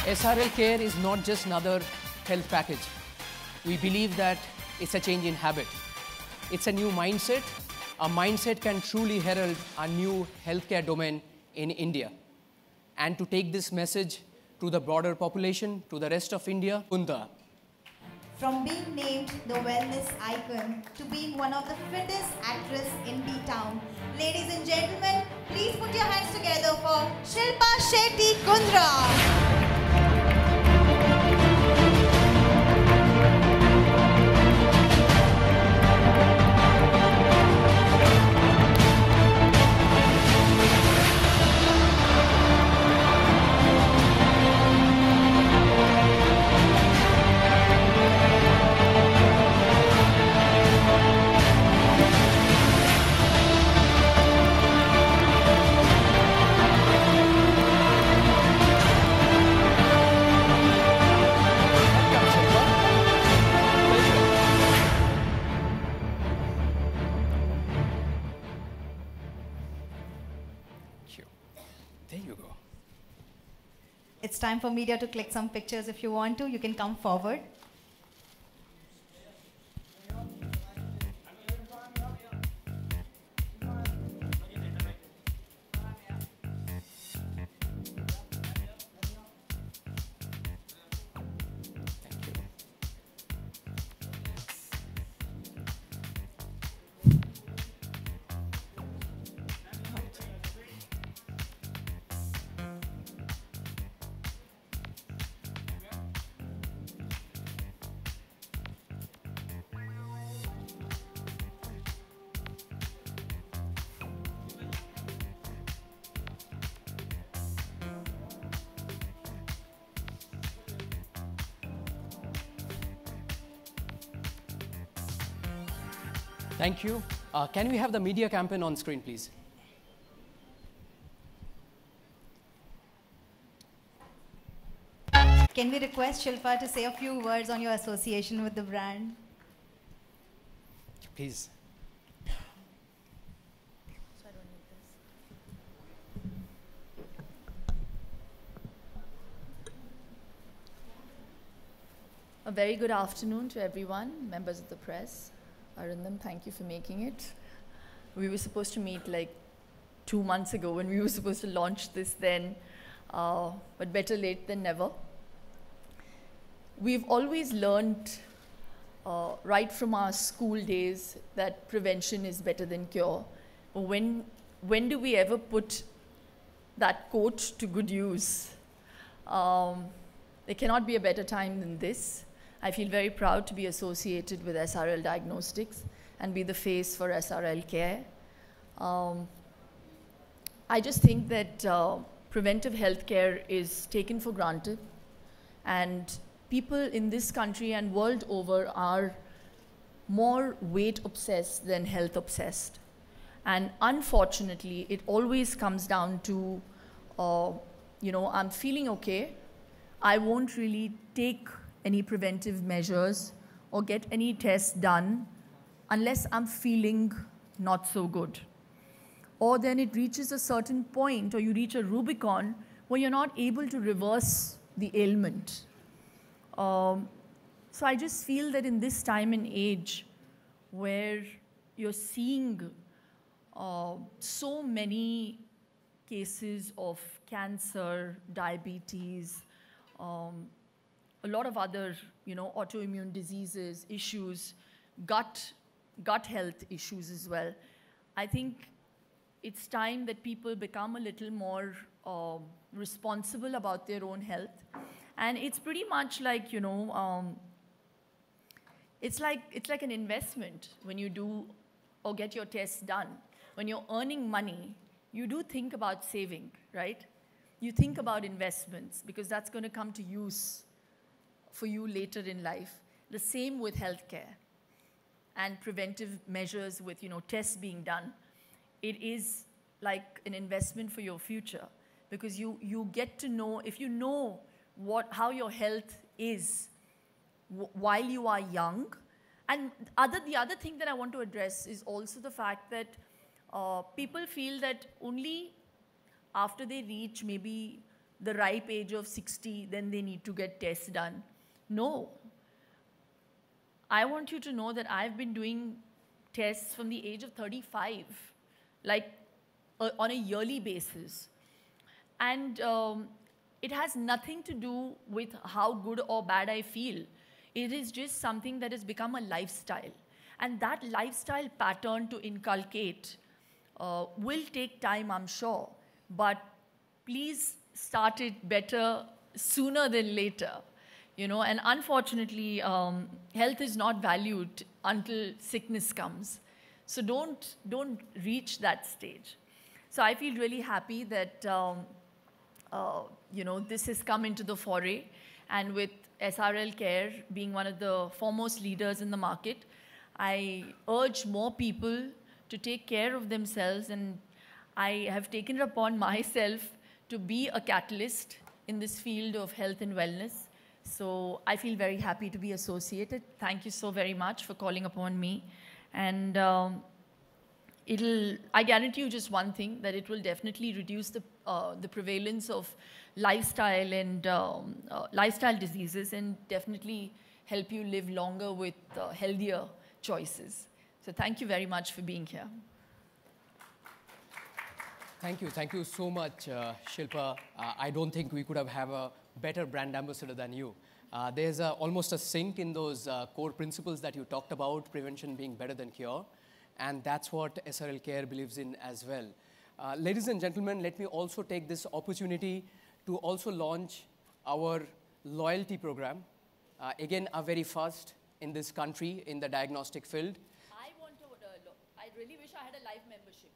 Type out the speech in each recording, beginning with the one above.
SRL Care is not just another health package. We believe that it's a change in habit. It's a new mindset. A mindset can truly herald a new healthcare domain in India. And to take this message to the broader population, to the rest of India, Kunda. From being named the wellness icon to being one of the fittest actress in B-Town, ladies and gentlemen, please put your hands together for Shilpa Shetty Kundra. There you go. It's time for media to click some pictures. If you want to, you can come forward. Thank you. Can we have the media campaign on screen, please? Can we request Shilpa to say a few words on your association with the brand? Please. A very good afternoon to everyone, members of the press. Arindam, thank you for making it. We were supposed to meet like 2 months ago when we were supposed to launch this then, but better late than never. We've always learned right from our school days that prevention is better than cure. But when do we ever put that quote to good use? There cannot be a better time than this. I feel very proud to be associated with SRL Diagnostics and be the face for SRL Care. I just think that preventive healthcare is taken for granted, and people in this country and world over are more weight obsessed than health obsessed. And unfortunately, it always comes down to, I'm feeling okay. I won't really take any preventive measures or get any tests done unless I'm feeling not so good. Or then it reaches a certain point, or you reach a Rubicon where you're not able to reverse the ailment. So I just feel that in this time and age where you're seeing so many cases of cancer, diabetes, a lot of other, autoimmune diseases, issues, gut health issues as well. I think it's time that people become a little more responsible about their own health. And it's pretty much like, it's like an investment when you do or get your tests done. When you're earning money, you do think about saving, right? You think about investments because that's going to come to use for you later in life. The same with healthcare and preventive measures with, tests being done. It is like an investment for your future because you get to know, if you know how your health is while you are young. And the other thing that I want to address is also the fact that people feel that only after they reach maybe the ripe age of 60, then they need to get tests done. No. I want you to know that I've been doing tests from the age of 35, like on a yearly basis. And it has nothing to do with how good or bad I feel. It is just something that has become a lifestyle. And that lifestyle pattern to inculcate will take time, I'm sure. But please start it better sooner than later. And unfortunately, health is not valued until sickness comes. So don't reach that stage. So I feel really happy that this has come into the foray, and with SRL Care being one of the foremost leaders in the market, I urge more people to take care of themselves, and I have taken it upon myself to be a catalyst in this field of health and wellness. So I feel very happy to be associated. Thank you so very much for calling upon me. And I guarantee you just one thing, that it will definitely reduce the prevalence of lifestyle and lifestyle diseases, and definitely help you live longer with healthier choices. So thank you very much for being here. Thank you so much, Shilpa. I don't think we could have a better brand ambassador than you. There's almost a sync in those core principles that you talked about, prevention being better than cure. And that's what SRL Care believes in as well. Ladies and gentlemen, let me also take this opportunity to also launch our loyalty program. Again, a very first in this country in the diagnostic field. I really wish I had a live membership.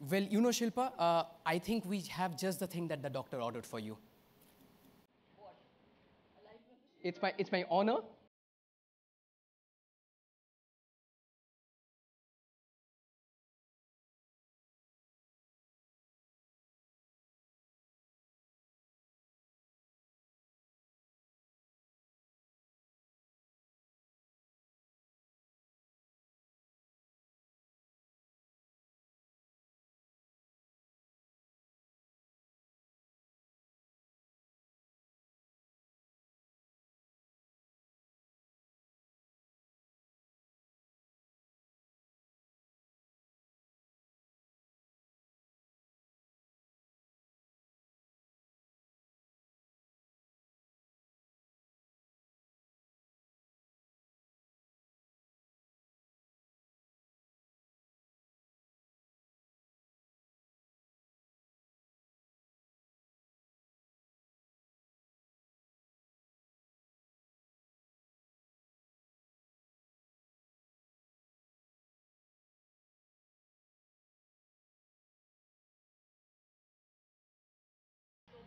Well, Shilpa, I think we have just the thing that the doctor ordered for you. What? A live membership? It's my honor.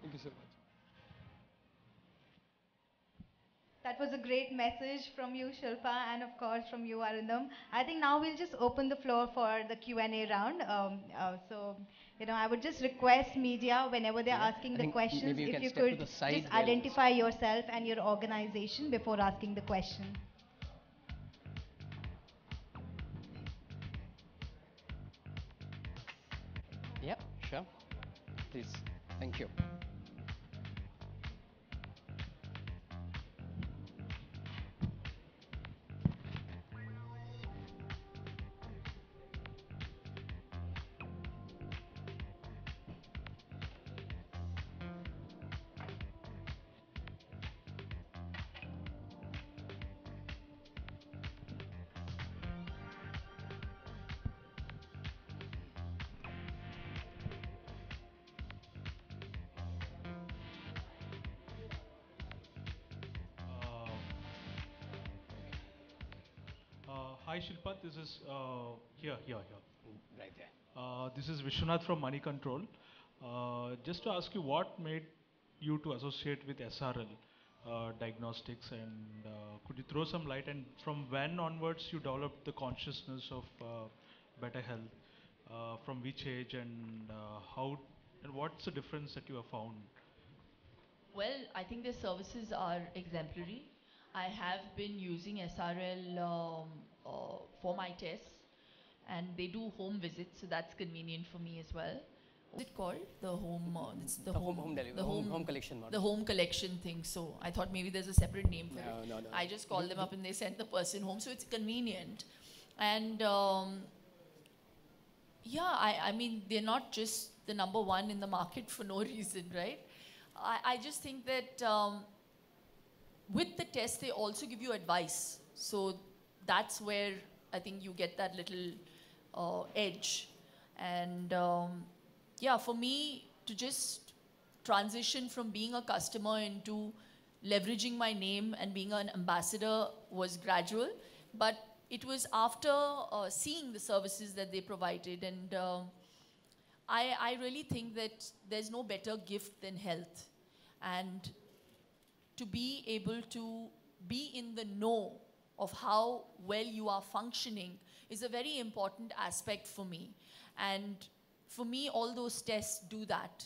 Thank you so much. That was a great message from you, Shilpa, and of course from you, Arundam. I think now we'll just open the floor for the Q&A round. I would just request media, whenever they're asking I the think questions, maybe you if can you step to could the side just there. identify yourself and your organization before asking the question. Yeah, sure. Please. Thank you. Hi Shilpa, this is here. Right there. This is Vishwanath from Money Control. Just to ask you, what made you to associate with SRL Diagnostics, and could you throw some light? And from when onwards you developed the consciousness of better health? From which age, and how, and what's the difference that you have found? Well, I think their services are exemplary. I have been using SRL for my tests, and they do home visits, so that's convenient for me as well. What's it called? The home, it's the home delivery, home collection model. The home collection thing. So I thought maybe there's a separate name for it. No. I just call them up and they send the person home. So it's convenient. And yeah, I mean, they're not just the number one in the market for no reason, right? I just think that with the test, they also give you advice. So that's where I think you get that little edge. And yeah, for me to just transition from being a customer into leveraging my name and being an ambassador was gradual. But it was after seeing the services that they provided. And I really think that there's no better gift than health. And to be able to be in the know of how well you are functioning is a very important aspect for me. And for me, all those tests do that.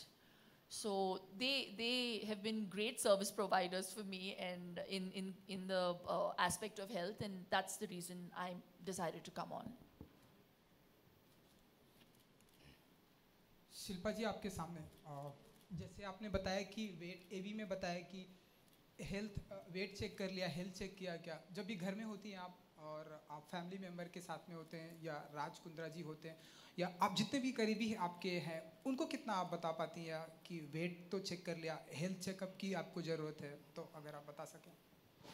So they have been great service providers for me and in the aspect of health, and that's the reason I decided to come on. Shilpa जी आपके सामने जैसे आपने बताया कि wait एवी में बताया कि health wait check कर लिया, हेल्थ चेक किया क्या, जब भी घर में होती हैं आप और आप फैमिली मेम्बर के साथ में होते हैं या राज कुंद्रा जी होते हैं या आप जितने भी करीबी आपके हैं उनको कितना आप बता पाती हैं कि वेट तो चेक कर लिया, हेल्थ चेकअप की आपको ज़रूरत है, तो अगर आप बता सकें।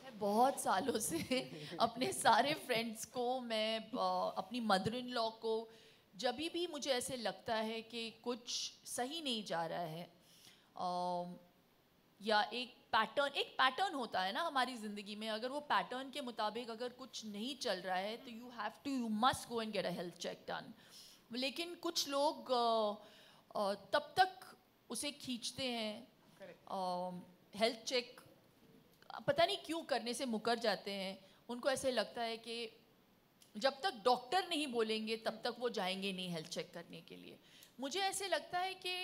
मैं बहुत सालों से अपने सारे फ्रेंड्स को, मैं अपनी मदर इन लॉ को, जब भी मुझे ऐसे लगता है कि कुछ सही नहीं जा रहा है या एक पैटर्न होता है ना हमारी ज़िंदगी में, अगर वो पैटर्न के मुताबिक अगर कुछ नहीं चल रहा है तो you must go and get a health check done. लेकिन कुछ लोग तब तक उसे खींचते हैं, हेल्थ चेक पता नहीं क्यों करने से मुकर जाते हैं। उनको ऐसे लगता है कि जब तक डॉक्टर नहीं बोलेंगे तब तक वो जाएंगे नहीं हेल्थ चेक करने के लिए। मुझे ऐसे लगता है कि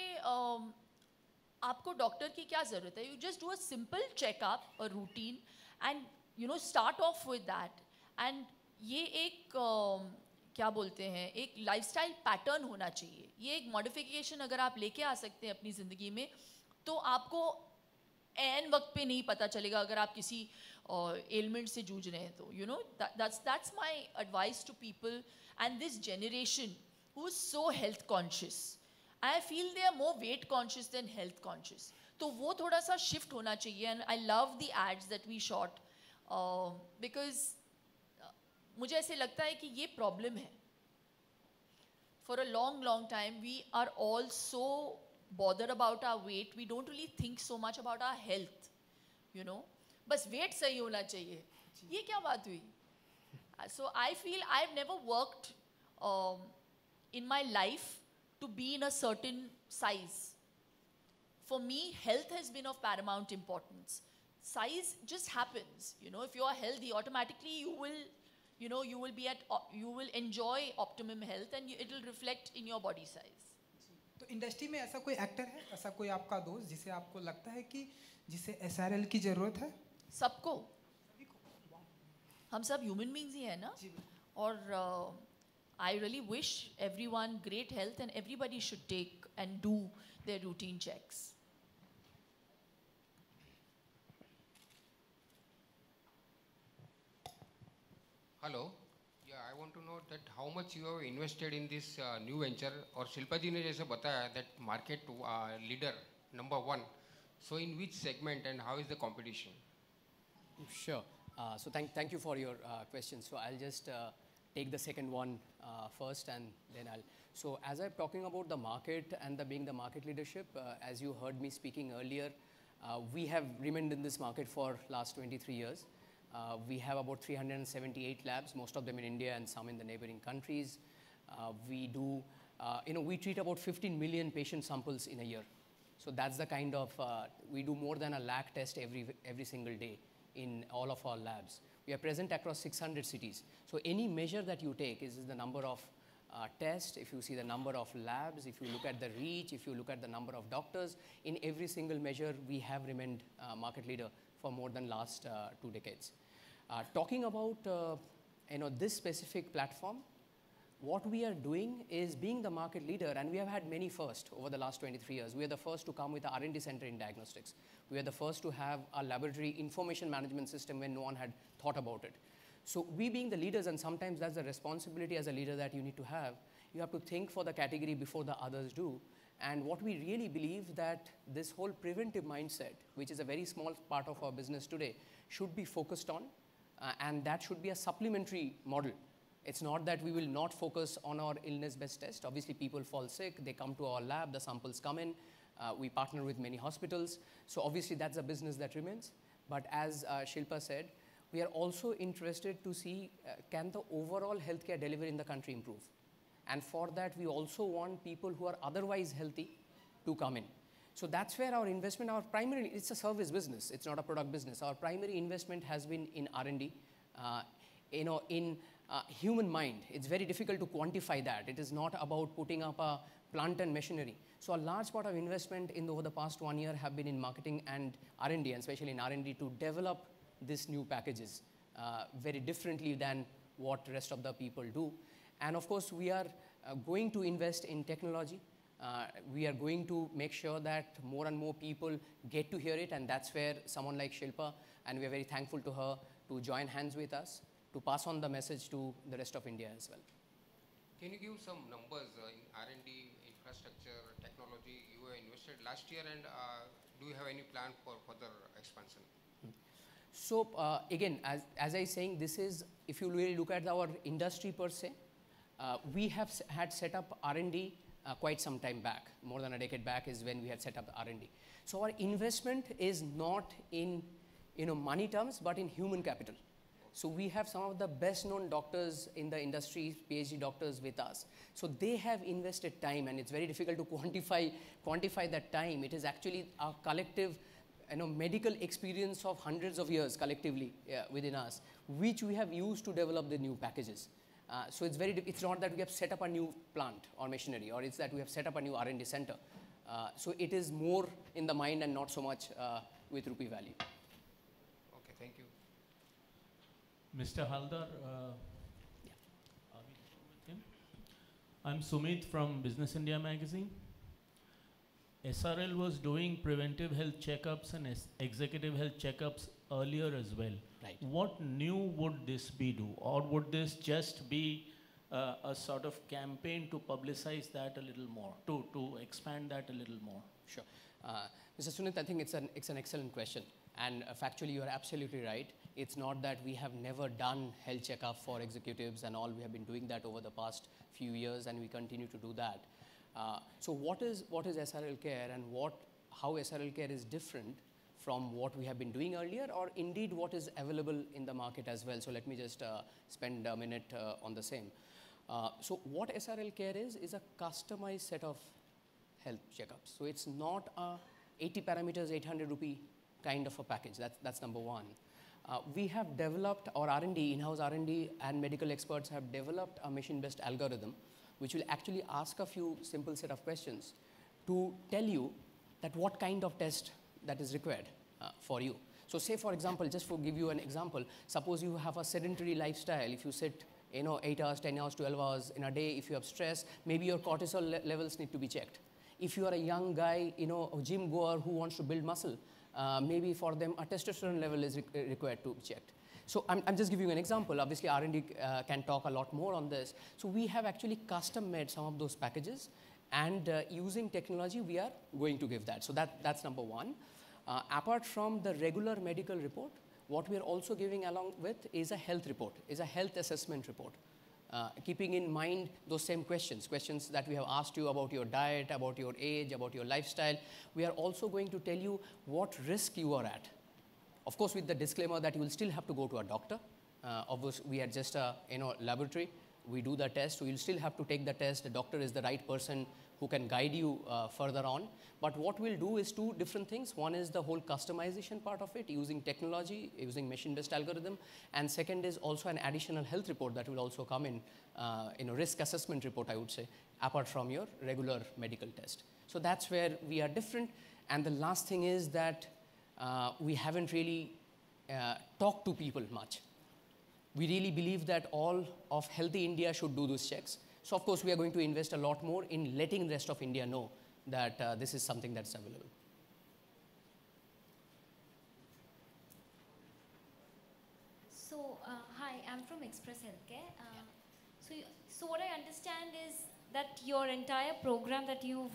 आपको डॉक्टर की क्या ज़रूरत है, you just do a simple checkup, a routine, and you know start of with that. And ये एक क्या बोलते हैं, एक लाइफस्टाइल पैटर्न होना चाहिए। ये एक मॉडिफिकेशन अगर आप लेके आ सकते हैं अपनी ज़िंदगी में तो आपको एन वक्त पे नहीं पता चलेगा अगर आप किसी एलिमेंट से जूझ रहे हैं तो you know that's my advice to people and this generation who is so health conscious. I feel they are more weight conscious than health conscious, तो वो थोड़ा सा शिफ्ट होना चाहिए। And I love the ads that we shot because मुझे ऐसे लगता है कि ये प्रॉब्लम है। For a long time we are all so bother about our weight, we don't really think so much about our health, you know, बस weight सही होना चाहिए, ये क्या बात हुई? So I feel I've never worked in my life to be in a certain size. For me, health has been of paramount importance. Size just happens, you know, if you are healthy, automatically you will enjoy optimum health and it will reflect in your body size. तो industry में ऐसा कोई actor है, ऐसा कोई आपका दोस्त जिसे आपको लगता है कि जिसे SRL की ज़रूरत है? सबको, हम सब ह्यूमन बीइंग्स ही हैं ना, और I really wish everyone great health and everybody should take and do their routine checks. Hello, I want to know that how much you have invested in this new venture, और शिल्पा जी ने जैसे बताया that market leader number 1, so in which segment and how is the competition? Sure. So thank you for your question. So I'll just take the second one first, and then So as I'm talking about the market and being the market leadership, as you heard me speaking earlier, we have remained in this market for last 23 years. We have about 378 labs, most of them in India and some in the neighboring countries. We do, we treat about 15 million patient samples in a year. So that's the kind of, we do more than 1 lakh tests every single day in all of our labs. We are present across 600 cities. So any measure that you take is the number of tests, if you see the number of labs, if you look at the reach, if you look at the number of doctors, in every single measure, we have remained market leader for more than last 2 decades. Talking about this specific platform, what we are doing is being the market leader, and we have had many firsts over the last 23 years. We are the first to come with an R&D center in diagnostics. We are the first to have a laboratory information management system when no one had thought about it. So we being the leaders, and sometimes that's the responsibility as a leader that you need to have. You have to think for the category before the others do. And what we really believe that this whole preventive mindset, which is a very small part of our business today, should be focused on, and that should be a supplementary model. It's not that we will not focus on our illness-based test. Obviously, people fall sick, they come to our lab, the samples come in, we partner with many hospitals. So obviously, that's a business that remains. But as Shilpa said, we are also interested to see can the overall healthcare delivery in the country improve. And for that, we also want people who are otherwise healthy to come in. So that's where our investment, our primary, it's a service business, it's not a product business. Our primary investment has been in R&D, in human mind. It's very difficult to quantify that. It is not about putting up a plant and machinery. So a large part of investment over the past 1 year have been in marketing and R&D, and especially in R&D to develop these new packages very differently than what the rest of the people do. And of course, we are going to invest in technology. We are going to make sure that more and more people get to hear it, and that's where someone like Shilpa, and we are very thankful to her to join hands with us to pass on the message to the rest of India as well. Can you give some numbers in R&D, infrastructure, technology you have invested last year, and do you have any plan for further expansion? So again, as I was saying, this is, if you really look at our industry per se, we have had set up R&D quite some time back. More than a decade back is when we had set up R&D. So our investment is not in money terms, but in human capital. So we have some of the best known doctors in the industry, PhD doctors with us. So they have invested time, and it's very difficult to quantify that time. It is actually our collective medical experience of hundreds of years collectively within us, which we have used to develop the new packages. So it's not that we have set up a new plant or machinery, or it's that we have set up a new R&D center. So it is more in the mind and not so much with rupee value. Okay, thank you. Mr. Haldar, Yeah. Are we with him? I'm Sumit from Business India magazine. SRL was doing preventive health checkups and executive health checkups earlier as well. Right. What new would this be do? Or would this just be a sort of campaign to publicize that a little more, to expand that a little more? Sure. Mr. Sunit, I think it's an excellent question. And factually, you are absolutely right. It's not that we have never done health checkup for executives and all. We have been doing that over the past few years, and we continue to do that. So what is SRL Care, and how SRL Care is different from what we have been doing earlier, or indeed what is available in the market as well? So let me just spend a minute on the same. So what SRL Care is a customized set of health checkups. So it's not a 80 parameters, 800 rupee kind of a package. That's number one. We have developed our R&D, in-house R&D and medical experts have developed a machine-based algorithm which will actually ask a few simple set of questions to tell you that what kind of test that is required for you. So say, for example, just to give you an example, suppose you have a sedentary lifestyle. If you sit 8 hours, 10 hours, 12 hours in a day, if you have stress, maybe your cortisol levels need to be checked. If you are a young guy, a gym goer who wants to build muscle, maybe for them a testosterone level is required to be checked. So I'm just giving you an example. Obviously, R&D can talk a lot more on this. So we have actually custom made some of those packages, and using technology, we are going to give that. So that's number one. Apart from the regular medical report, what we are also giving along with is a health report, is a health assessment report. Keeping in mind those same questions that we have asked you about your diet, about your age, about your lifestyle. We are also going to tell you what risk you are at. Of course, with the disclaimer that you will still have to go to a doctor. Obviously, we are just a laboratory. We do the test. We will still have to take the test. The doctor is the right person who can guide you further on. But what we'll do is two different things. One is the whole customization part of it, using technology, using machine-based algorithm. And second is also an additional health report that will also come in risk assessment report, I would say, apart from your regular medical test. So that's where we are different. And the last thing is that we haven't really talked to people much. We really believe that all of Healthy India should do those checks. So of course, we are going to invest a lot more in letting the rest of India know that this is something that's available. So, hi, I'm from Express Healthcare. So what I understand is that your entire program that you've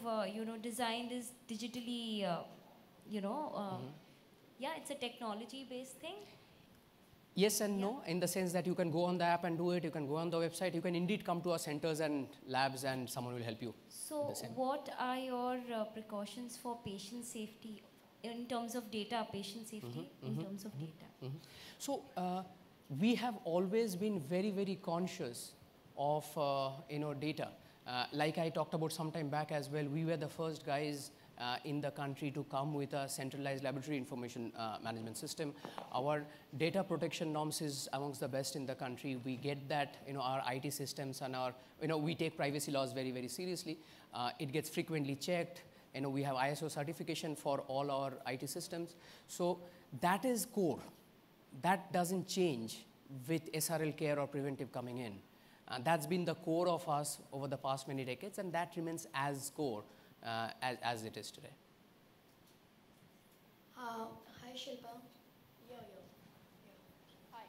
designed is digitally, yeah, it's a technology-based thing. Yes and no, in the sense that you can go on the app and do it, you can go on the website, you can indeed come to our centers and labs and someone will help you. So what are your precautions for patient safety in terms of data, patient safety in terms of data? So we have always been very, very conscious of data. Like I talked about some time back as well, we were the first guys in the country to come with a centralized laboratory information management system. Our data protection norms is amongst the best in the country. We get that, our IT systems and our, we take privacy laws very, very seriously. It gets frequently checked. We have ISO certification for all our IT systems. So that is core. That doesn't change with SRL care or preventive coming in. That's been the core of us over the past many decades, and that remains as core as it is today. Hi Shilpa. Hi.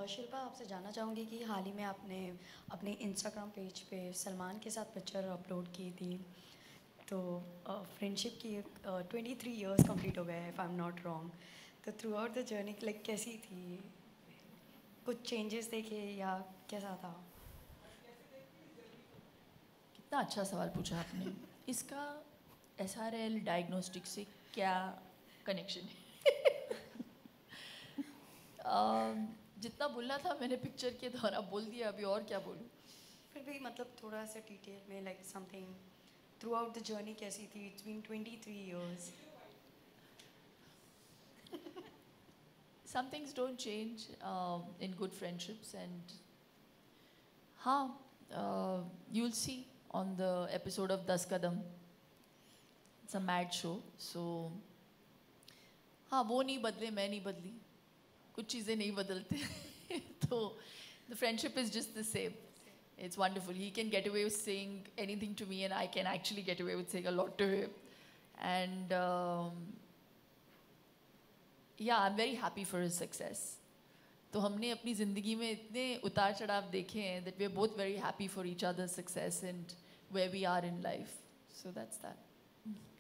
Shilpa आपसे जानना चाहूँगी कि हाल ही में आपने अपने Instagram page पे सलमान के साथ पिक्चर अपलोड की थी, तो फ्रेंडशिप की 23 इयर्स कंप्लीट हो गए if I am not wrong, तो throughout the journey like कैसी थी, कुछ चेंजेस देखे या कैसा था? कितना अच्छा सवाल पूछा आपने। इसका SRL डायग्नोस्टिक से क्या कनेक्शन है? जितना बोलना था मैंने पिक्चर के द्वारा बोल दिया, अभी और क्या बोलूँ? फिर भी मतलब थोड़ा सा डिटेल में like something throughout the journey कैसी थी? It's been 23 years. Some things don't change in good friendships, and you'll see on the episode of Das Kadam. It's a mad show, so वो नहीं बदले, मैं नहीं बदली, कुछ चीज़ें नहीं बदलते तो the friendship is just the same. It's wonderful. He can get away with saying anything to me and I can actually get away with saying a lot to him. And yeah, I'm very happy for his success. तो हमने अपनी ज़िंदगी में इतने उतार चढ़ाव देखे हैं that we're both very happy for each other's success and where we are in life. So that's that.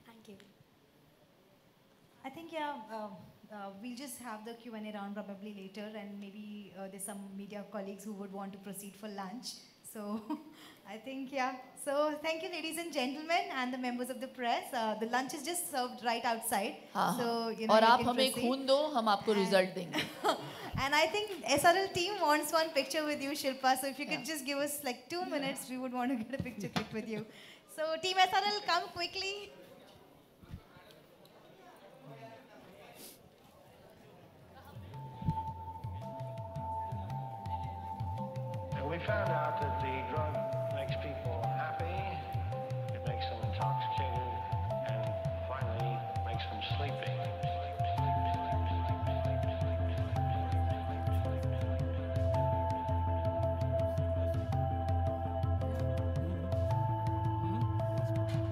Thank you. I think, we'll just have the Q&A round probably later, and maybe there's some media colleagues who would want to proceed for lunch. So I think, so thank you, ladies and gentlemen, and the members of the press. The lunch is just served right outside. So, और आप हमें खून दो, हम आपको result देंगे. And I think SRL team wants one picture with you, Shilpa. So if you could just give us like 2 minutes, we would want to get a picture clicked with you. So team SRL, come quickly. We found out that the drug makes people happy, it makes them intoxicated, and finally makes them sleepy.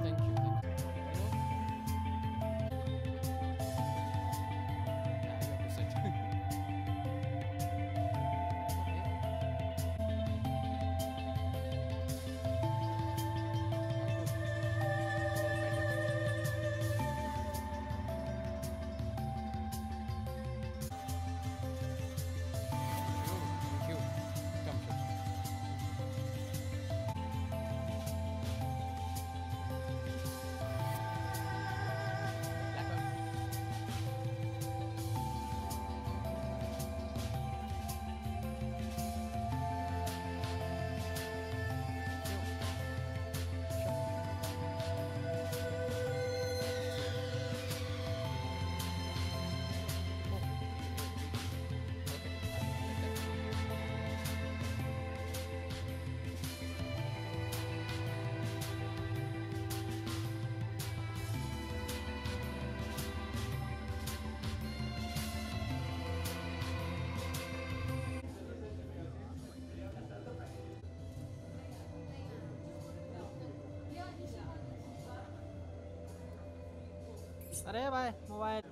Thank you. अरे भाई mobile